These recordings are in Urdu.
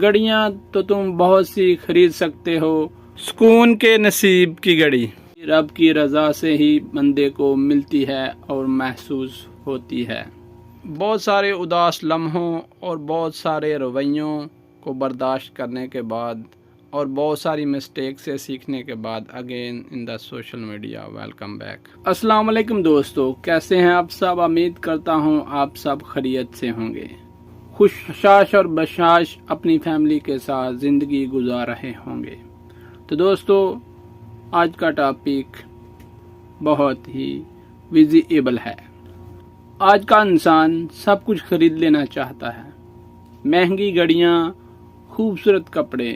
گڑیاں تو تم بہت سی خرید سکتے ہو، سکون کے نصیب کی گڑی رب کی رضا سے ہی بندے کو ملتی ہے اور محسوس ہوتی ہے۔ بہت سارے اداس لمحوں اور بہت سارے رویوں کو برداشت کرنے کے بعد اور بہت ساری مسٹیک سے سیکھنے کے بعد again in the social media, welcome back. السلام علیکم دوستو، کیسے ہیں آپ سب؟ امید کرتا ہوں آپ سب خیریت سے ہوں گے، خوشحال اور بشاش اپنی فیملی کے ساتھ زندگی گزار رہے ہوں گے۔ تو دوستو، آج کا ٹاپک بہت ہی ویزیبل ہے۔ آج کا انسان سب کچھ خرید لینا چاہتا ہے، مہنگی گڑیاں، خوبصورت کپڑے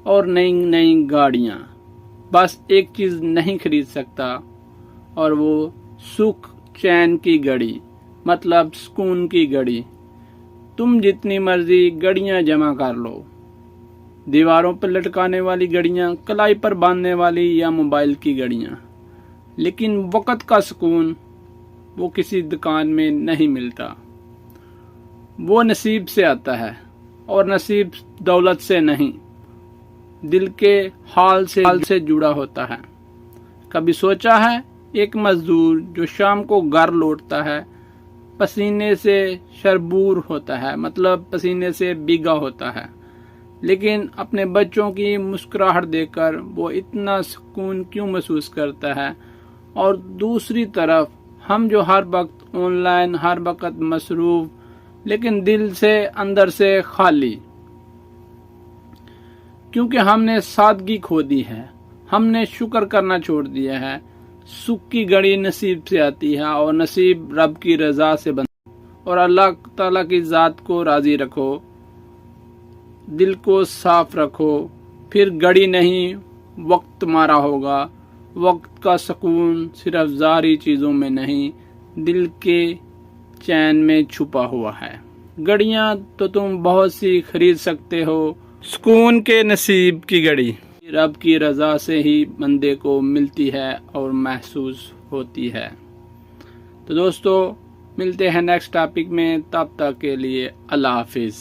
اور نئی نئی گاڑیاں، بس ایک چیز نہیں خرید سکتا اور وہ سکھ چین کی گڑی، مطلب سکون کی گڑی۔ تم جتنی مرضی گڑیاں جمع کر لو، دیواروں پر لٹکانے والی گڑیاں، کلائی پر باندھنے والی یا موبائل کی گڑیاں، لیکن وقت کا سکون وہ کسی دکان میں نہیں ملتا۔ وہ نصیب سے آتا ہے، اور نصیب دولت سے نہیں، دل کے حال سے جڑا ہوتا ہے۔ کبھی سوچا ہے ایک مزدور جو شام کو گھر لوٹتا ہے، پسینے سے شربور ہوتا ہے، مطلب پسینے سے بھیگا ہوتا ہے، لیکن اپنے بچوں کی مسکراہٹ دیکھ کر وہ اتنا سکون کیوں محسوس کرتا ہے؟ اور دوسری طرف ہم جو ہر وقت آن لائن، ہر وقت مصروف، لیکن دل سے اندر سے خالی، کیونکہ ہم نے سادگی کھو دی ہے، ہم نے شکر کرنا چھوڑ دیا ہے۔ سکھ کی گڑی نصیب سے آتی ہے اور نصیب رب کی رضا سے بنتا ہے، اور اللہ تعالیٰ کی ذات کو راضی رکھو، دل کو صاف رکھو، پھر گڑی نہیں وقت تمہارا ہوگا۔ وقت کا سکون صرف ظاہری چیزوں میں نہیں، دل کے چین میں چھپا ہوا ہے۔ گڑیاں تو تم بہت سی خرید سکتے ہو، سکون کے نصیب کی گڑی رب کی رضا سے ہی بندے کو ملتی ہے اور محسوس ہوتی ہے۔ تو دوستو، ملتے ہیں نیکسٹ ٹاپک میں، تب تک کے لیے اللہ حافظ۔